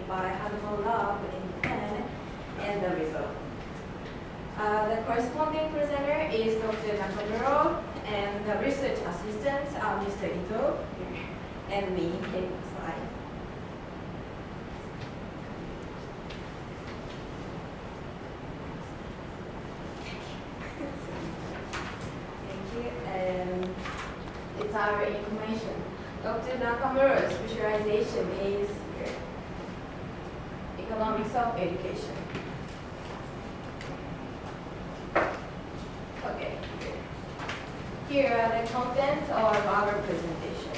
made by Animal Lab in Japan, and the result. The corresponding presenter is Dr. Nakamura, and the research assistants are Mr. Ito and me, Kate Sai. Thank you, and it's our information. Dr. Nakamura's specialization is here, economics of education. Okay, here are the contents of our presentation.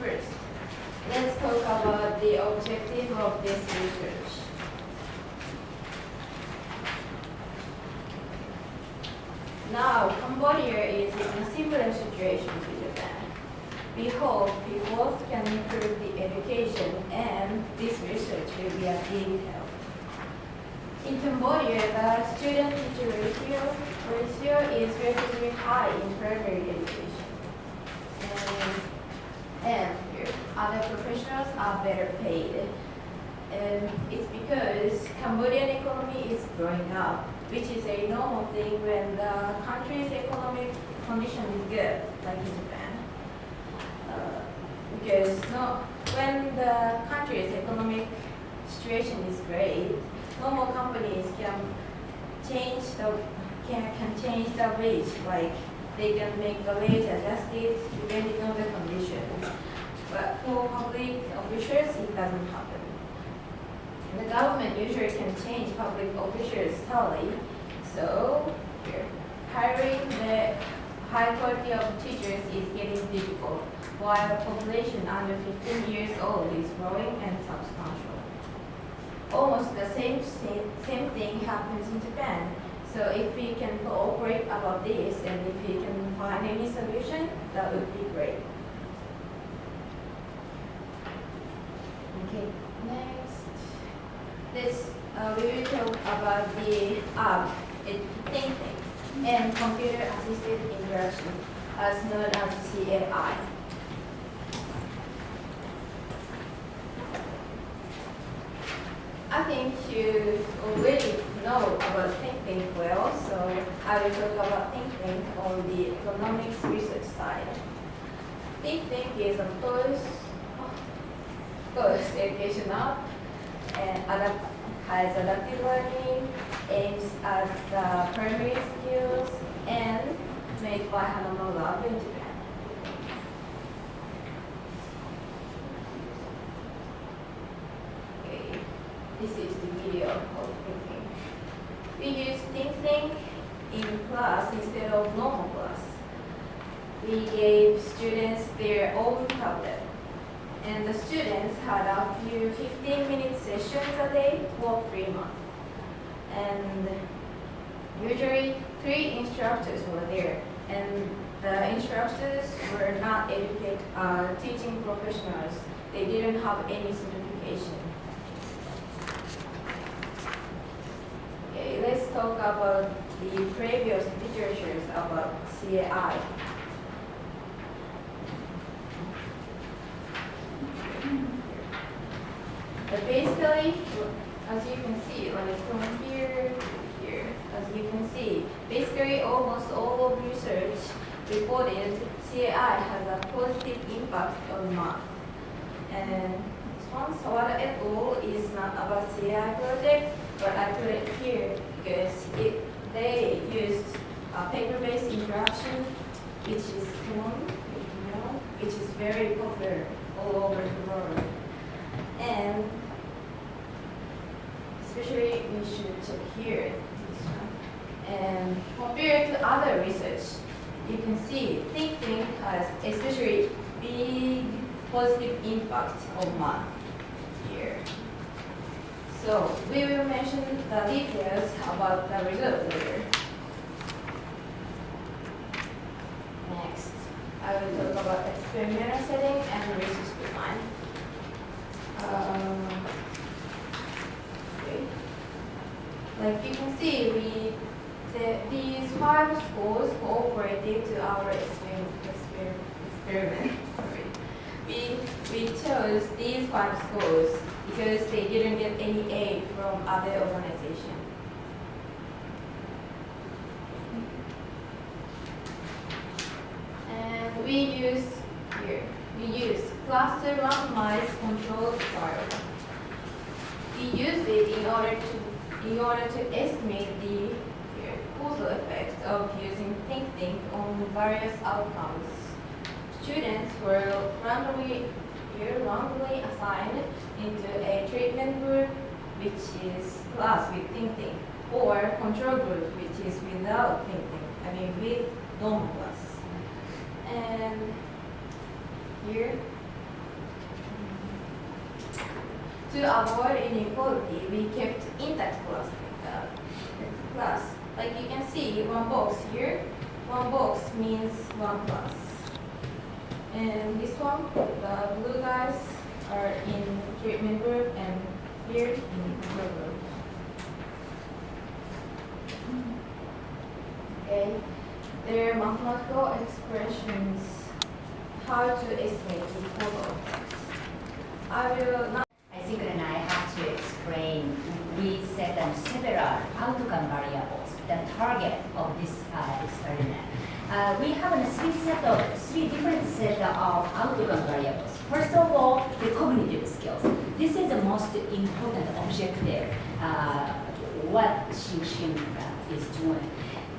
First, let's talk about the objective of this research. Now, Cambodia is in a similar situation to Japan. We hope we both can improve the education, and this research will be a big help. In Cambodia, the student-teacher ratio is relatively high in primary education. And other professionals are better paid. And it's because Cambodian economy is growing up, which is a normal thing when the country's economic condition is good, like in Japan. Because when the country's economic situation is great, normal companies can change the wage, like they can make the wage adjusted depending on the condition. But for public officials, it doesn't happen. The government usually can change public officials' salary, so hiring the high quality of teachers is getting difficult, while the population under 15 years old is growing and substantial. Almost the same thing happens in Japan. So if we can cooperate about this and if we can find any solution, that would be great. Okay, next. We will talk about the thinking and computer-assisted interaction, as known as CAI. I think you already know about thinking well, so I will talk about thinking on the economics research side. Thinking is, of course, educational and has adaptive learning, aims at the primary skills, and made by Animal Lab in Japan. Okay, this is the video of thinking. We use thinking in class instead of normal class. We gave students their own tablet, and the students had a few 15-minute sessions a day for 3 months. And usually 3 instructors were there, and the instructors were not teaching professionals. They didn't have any certification. Okay, let's talk about the previous literatures about CAI. Basically, as you can see, like from here to here, as you can see, basically almost all of research reported CAI has a positive impact on math. And Sawada et al. Is not about CAI project, but I put it here because they used a paper-based interaction, which is common, which is very popular all over the world. And especially we should check here, this one. And compared to other research, you can see thinking has especially big positive impact on math here. So we will mention the details about the result later. Next, I will talk about experimental setting and research design. Okay. Like you can see, these 5 schools cooperated to our experiment. we chose these 5 schools because they didn't get any aid from other organizations. And we use cluster randomized controlled trial. We use it in order to estimate the causal effects of using think on various outcomes. Students were randomly assigned into a treatment group, which is plus with think, or control group, which is without think, with non plus. And here, to avoid inequality, we kept intact class. Like you can see, one box here, one box means 1 plus. And this one, the blue guys are in treatment group, and here in control group. Okay, their mathematical expressions, how to estimate the causal effects. I will not. I think that I have to explain. We set several outcome variables, the target of this experiment. We have three different sets of outcome variables. First of all, the cognitive skills. This is the most important objective, what Xing is doing.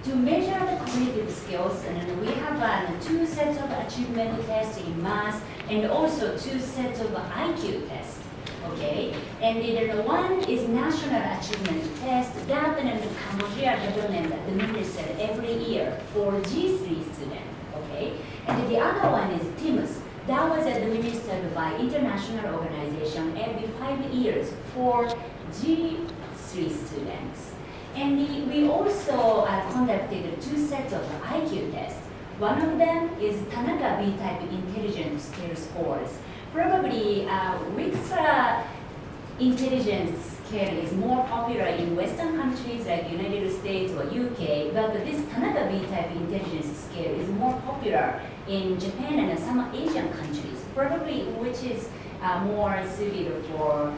To measure the cognitive skills, and we have 2 sets of achievement tests in math, and also 2 sets of IQ tests. Okay, and the one is national achievement test that the Cambodia government administers every year for G3 students. Okay, and the other one is TIMS that was administered by international organization every 5 years for G3 students. And we also conducted 2 sets of IQ tests. One of them is Tanaka B-type intelligence scale scores. Probably which intelligence scale is more popular in Western countries like United States or UK, but this Tanaka B-type intelligence scale is more popular in Japan and some Asian countries, probably which is more suited for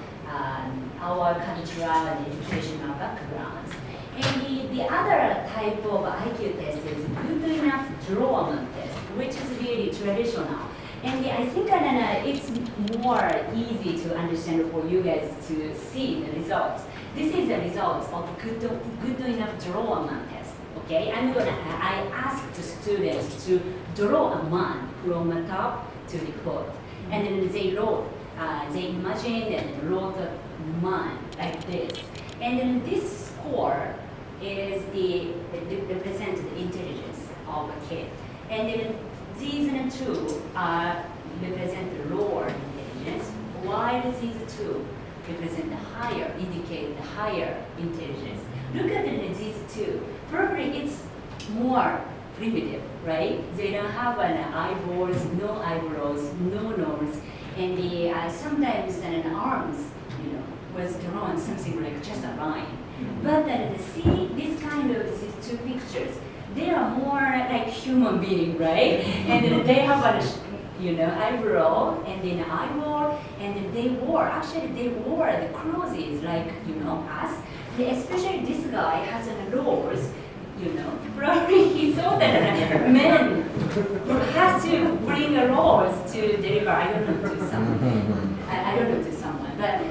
our cultural and educational backgrounds. And the other type of IQ test is good enough drawman test, which is really traditional. And I think it's more easy to understand for you guys to see the results. This is the results of good enough drawman test. Okay, I asked the students to draw a man from the top to the bottom, and then they imagined and wrote a man like this. And then this score is the represents the intelligence of a kid. And then these 2 represent the lower intelligence, while these 2 represent the higher, indicate the higher intelligence. Look at these 2. Probably it's more primitive, right? They don't have eyeballs, no eyebrows, no nose, and sometimes arms, was drawn something like just a line. But see this kind of these 2 pictures, they are more like human being, right? And then they have eyebrow and then eyeball, and then they wore the clothes like us. Especially this guy has a nose, probably he thought that men has to bring a rose to deliver. I don't know to someone. I don't know to someone, but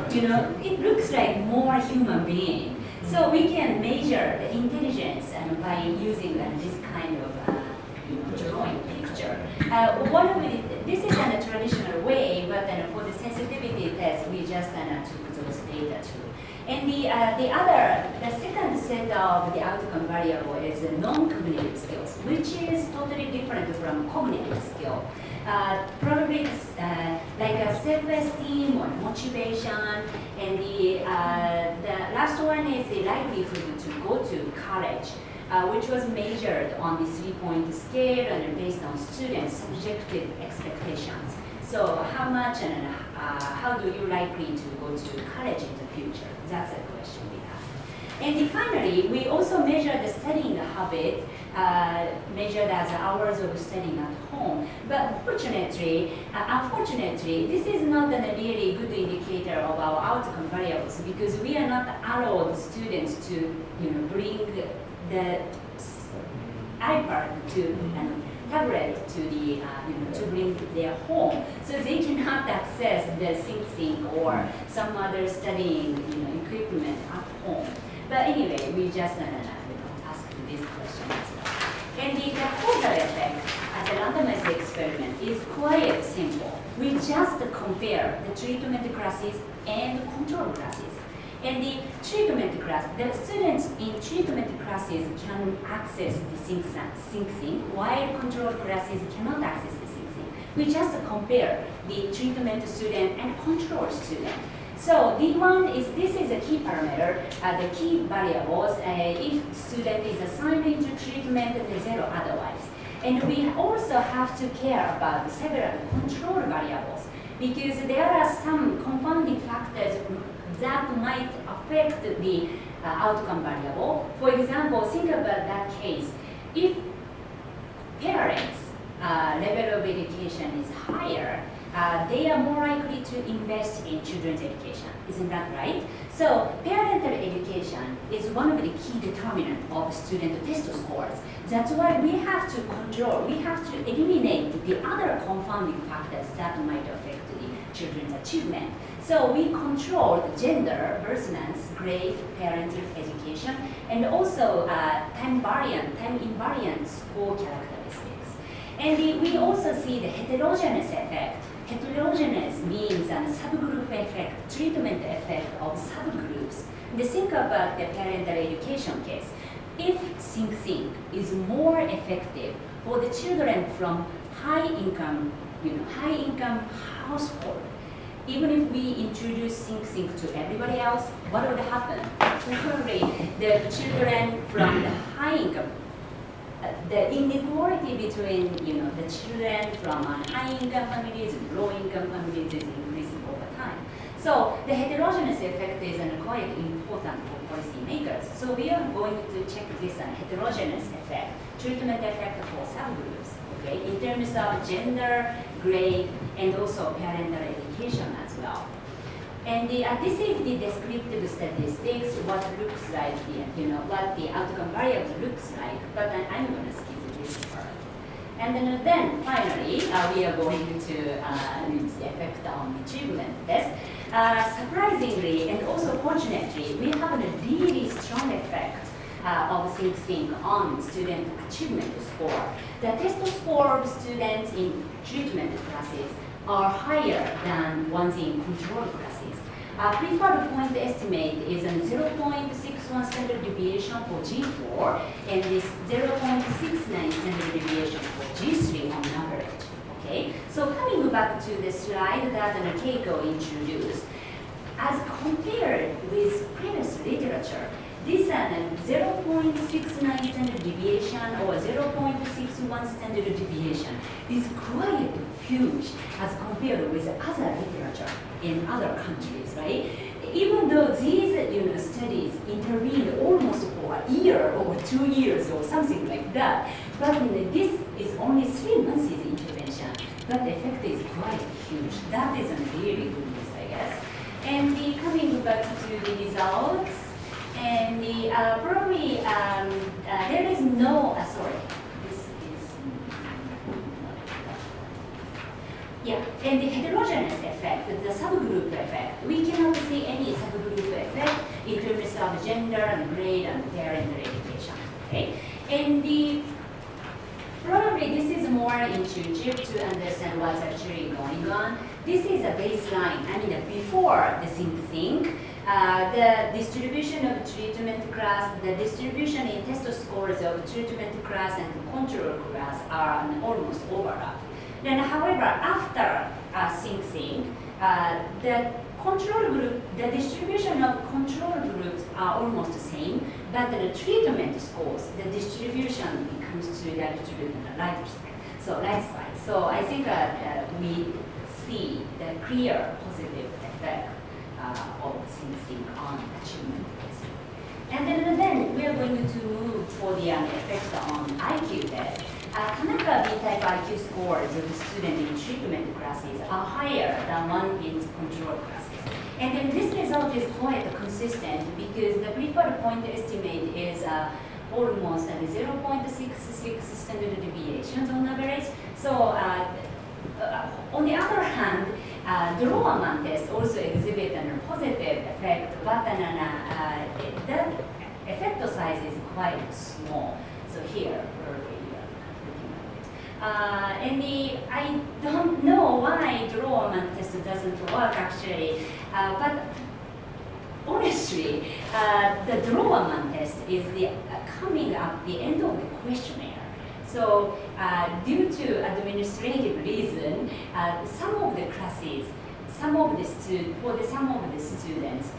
it looks like more human being. So we can measure the intelligence by using this kind of drawing picture. This is a traditional way, but for the sensitivity test, we just took those data too. And the second set of the outcome variable is non-cognitive skills, which is totally different from cognitive skill. Probably like a self-esteem or motivation, and the last one is the likelihood to go to college, which was measured on the 3-point scale and based on students' subjective expectations. So how much and how do you likely to go to college in the future? That's a question we asked. And finally, we also measure the studying habit, measured as hours of studying at home. But unfortunately, this is not a really good indicator of our outcome variables because we are not allowed students to, bring the iPad to tablet to the to bring their home, so they cannot access the SyncSync or some other studying equipment at home. But anyway, we just ask this question as well. And the causal effect at the randomized experiment is quite simple. We just compare the treatment classes and control classes. And the treatment class, the students in treatment classes can access the SyncSync, while control classes cannot access the SyncSync. We just compare the treatment student and control student. So this is a key parameter, the key variables. If student is assigned into treatment, then zero otherwise. And we also have to care about several control variables because there are some confounding factors that might affect the outcome variable. For example, think about that case. If parents' level of education is higher, they are more likely to invest in children's education. Isn't that right? So parental education is one of the key determinants of student test scores. That's why we have to control, we have to eliminate the other confounding factors that might affect the children's achievement. So we control gender, birth, grade, parental education, and also time invariant score characteristics. And we also see the heterogeneous effect. Heterogeneous means a subgroup effect, treatment effect of subgroups. And think about the parental education case. If SyncSync is more effective for the children from high-income household, even if we introduce SyncSync to everybody else, what would happen? Probably the children from the high income, the inequality between the children from high income families and low income families is increasing over time. So the heterogeneous effect is quite important for policymakers. So we are going to check this heterogeneous effect, treatment effect for subgroups, okay, in terms of gender, grade, and also parental education as well. And this is the descriptive statistics, what looks like what the outcome variable looks like. But I'm going to skip this part. And then finally, we are going to use the effect on achievement test. Surprisingly and also fortunately, we have a really strong effect of SyncSync on student achievement score. The test score of students in treatment classes are higher than ones in control classes. Preferred point estimate is a 0.61 standard deviation for G4 and this 0.69 standard deviation for G3 on average. Okay, so coming back to the slide that Keiko introduced, as compared with previous literature, this 0.69 standard deviation or 0.61 standard deviation is quite huge as compared with other literature in other countries, right? Even though these studies intervened almost for a year or 2 years or something like that, but this is only 3 months intervention, but the effect is quite huge. That is a really good news, I guess. And coming back to the results, and probably there is no, sorry, this is, yeah, and the heterogeneous effect, the subgroup effect, we cannot see any subgroup effect in terms of gender and grade and parental education, okay? And probably this is more intuitive to understand what's actually going on. This is a baseline, before the SyncSync, the distribution of treatment class, the distribution in test scores of treatment class and control class are almost overlap. Then, however, after SyncSync, the control group, the distribution of control groups are almost the same, but the treatment scores, the distribution becomes to the distribution on the right side. So right side. So I think we see the clear positive effect of SyncSync on achievement. And then we are going to move for the effect on IQ test. Tanaka B-type IQ scores of the student in treatment classes are higher than one in control classes. And then this result is quite consistent because the preferred point estimate is almost at 0.66 standard deviations on average. So on the other hand, the Rowerman test also exhibit a positive effect, but that effect size is quite small. So here, I don't know why the Rowerman test doesn't work actually, but honestly, the Rowerman test is coming at the end of the questionnaire. So due to administrative reason, some of the classes, for some of the students,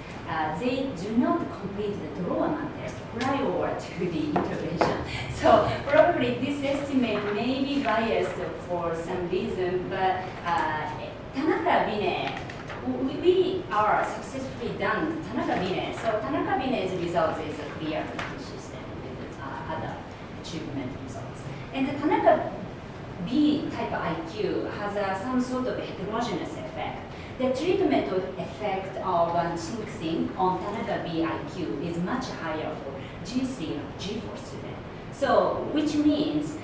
they do not complete the Rowerman test prior to the intervention. So probably this estimate may be biased for some reason, but Tanaka Bine, we are successfully done Tanaka Bine. So Tanaka Bine's results is clear and consistent with other achievement results. And the Tanaka B type IQ has some sort of heterogeneous effect. The treatment effect of sync on Tanaka B IQ is much higher for G3 and G4 students. So, which means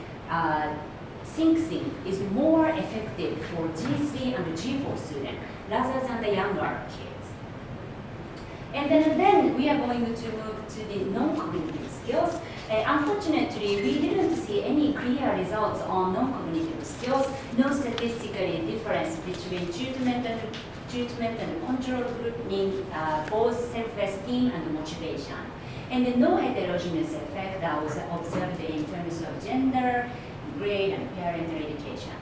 sync is more effective for G3 and G4 students rather than the younger kids. And then we are going to move to the non-cognitive skills. Unfortunately, we didn't see any clear results on non-cognitive skills, no statistical difference between treatment and control group in both self-esteem and motivation. And no heterogeneous effect that was observed in terms of gender, grade, and parental education.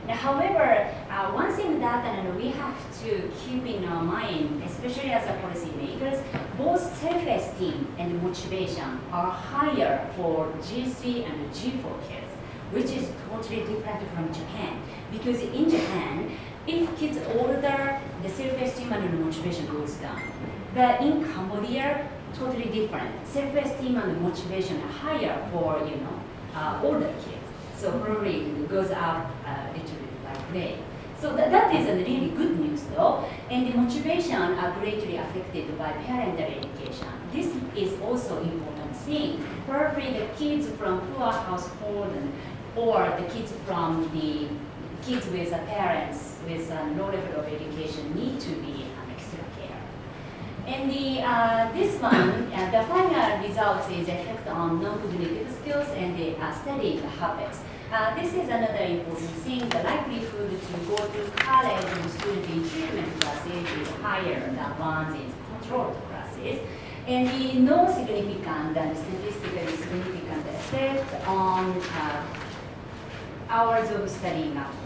Now, however, one thing that we have to keep in our mind, especially as a policymakers, both self-esteem and motivation are higher for G3 and G4 kids, which is totally different from Japan. Because in Japan, if kids older, the self-esteem and the motivation goes down. But in Cambodia, totally different. Self-esteem and motivation are higher for older kids. So probably it goes up literally like grade. So that is a really good news though. And the motivation are greatly affected by parental education. This is also important thing. Probably the kids from poor household or the kids from the kids with parents with a low level of education need to be extra care. And this one, the final results is effect on non-cognitive skills and the study habits. This is another important thing. The likelihood to go to college and student in treatment classes is higher than ones in controlled classes. And the no significant and statistically significant effect on hours of studying at home.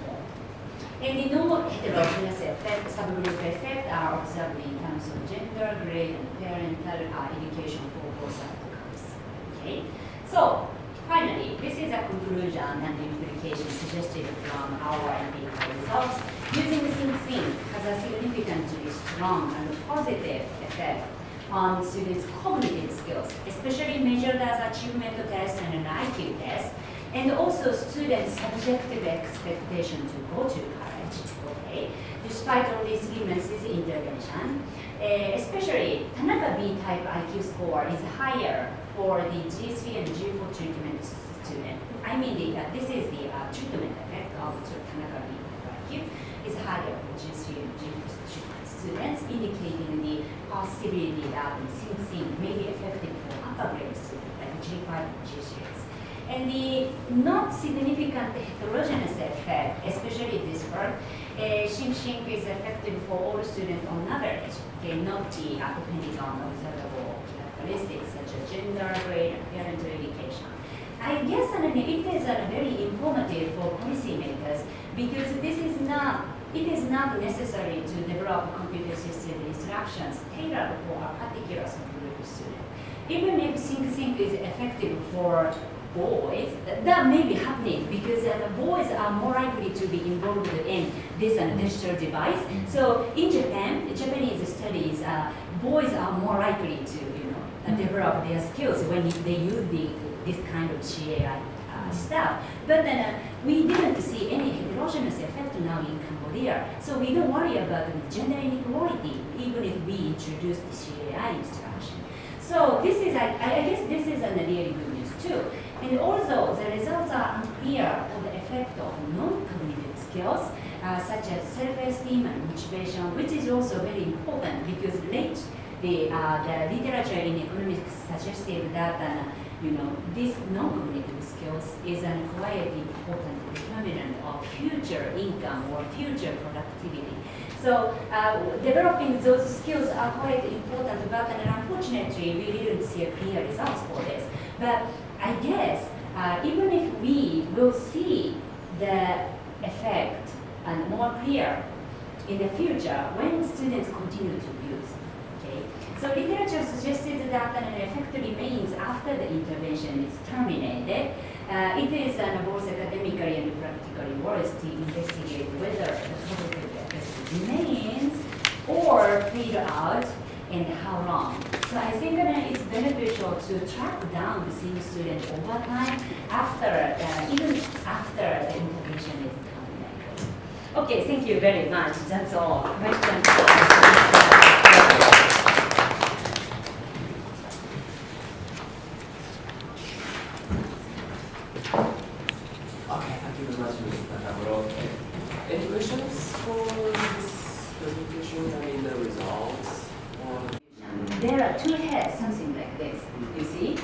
And the no heterogeneous effect, subgroup effect are observed in terms of gender, grade, and parental education for both outcomes. Okay, so finally, this is a conclusion and implication suggested from our empirical results. Using sync has a significantly strong and positive effect on students' cognitive skills, especially measured as achievement test and an IQ test, and also students' subjective expectation to go to college, okay, despite only 3 months intervention. Especially, Tanaka B type IQ score is higher for the G3 and G4 treatment student. I mean, this is the treatment effect of Tanaka B type IQ is higher for G3 and G4 treatment students, indicating the possibility that sync may be effective for upper grade students like G5 and G6. And the not significant heterogeneous effect, especially this part, sync is effective for all students on average, okay, not the depending on observable characteristics such as gender, grade, and parental education. I guess it is very informative for policymakers because it is not necessary to develop computer-assisted instructions tailored for a particular subgroup of students. Even if sync is effective for boys, that may be happening because the boys are more likely to be involved in this digital device. So in Japan, Japanese studies, boys are more likely to develop their skills when they use this kind of CAI stuff. But then we didn't see any heterogeneous effect now in Cambodia. So we don't worry about the gender inequality, even if we introduce the CAI instruction. So this is, I guess this is a really good news too. And also the results are unclear on the effect of non-cognitive skills, such as self-esteem and motivation, which is also very important because the literature in economics suggested that this non-cognitive skills is a quite important determinant of future income or future productivity. So developing those skills are quite important, but unfortunately we didn't see a clear results for this. But I guess even if we will see the effect and more clear in the future when students continue to use. Okay? So literature suggested that an effect remains after the intervention is terminated. It is both academically and practically worth to investigate whether the positive effect remains or fade out and how long. So I think it's beneficial to track down the same student over time after, even after the intervention is terminated. Okay, thank you very much. That's all. Questions? Okay, thank you very much, Mr. Nakamura. Any questions for this presentation? I mean, the results? There are two heads, something like this. You see?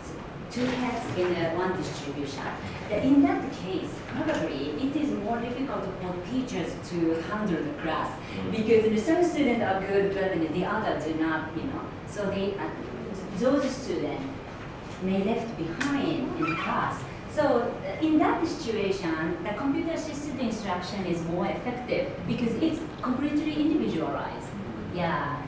So two heads in one distribution. In that case, probably it is more difficult for teachers to handle the class because some students are good, but the others do not, So those students may left behind in the class. So in that situation, the computer-assisted instruction is more effective because it's completely individualized. Yeah.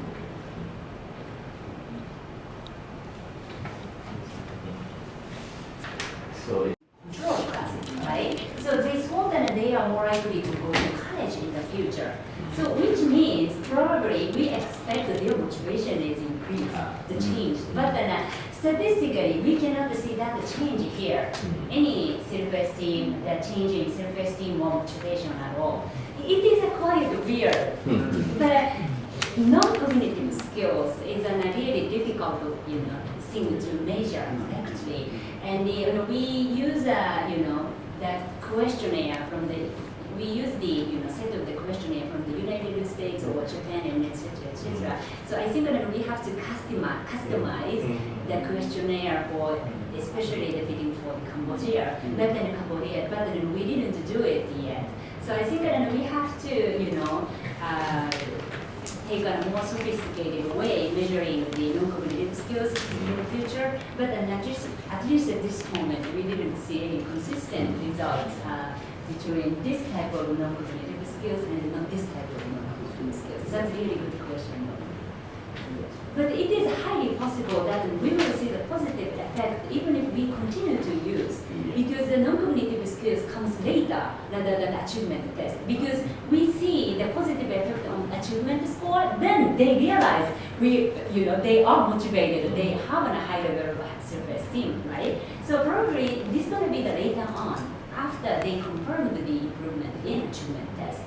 So Control classes, right? So they thought that they are more likely to go to college in the future. So which means probably we expect that their motivation is increased, the change. But then statistically, we cannot see that change here. Any self-esteem, the change in self-esteem or motivation at all. It is quite weird. But non-cognitive skills is a really difficult, thing to measure correctly. And we use that questionnaire from we use the set of the questionnaire from the United States or Japan and etc. So I think that we have to customize the questionnaire for especially the fitting for Cambodia, but then we didn't do it yet. So I think that we have to take a more sophisticated way measuring the non-cognitive skills in the future, but at least at this moment we didn't see any consistent results between this type of non-cognitive skills and not this type of non-cognitive skills. That's a really good question. But it is highly possible that we will see the positive effect even if we continue to use, because the non-cognitive skills comes later rather than achievement test. Because we see the positive effect on achievement score, then they realize they are motivated, they have a high level of self-esteem, right? So probably this is going to be the later on after they confirmed the improvement in achievement test.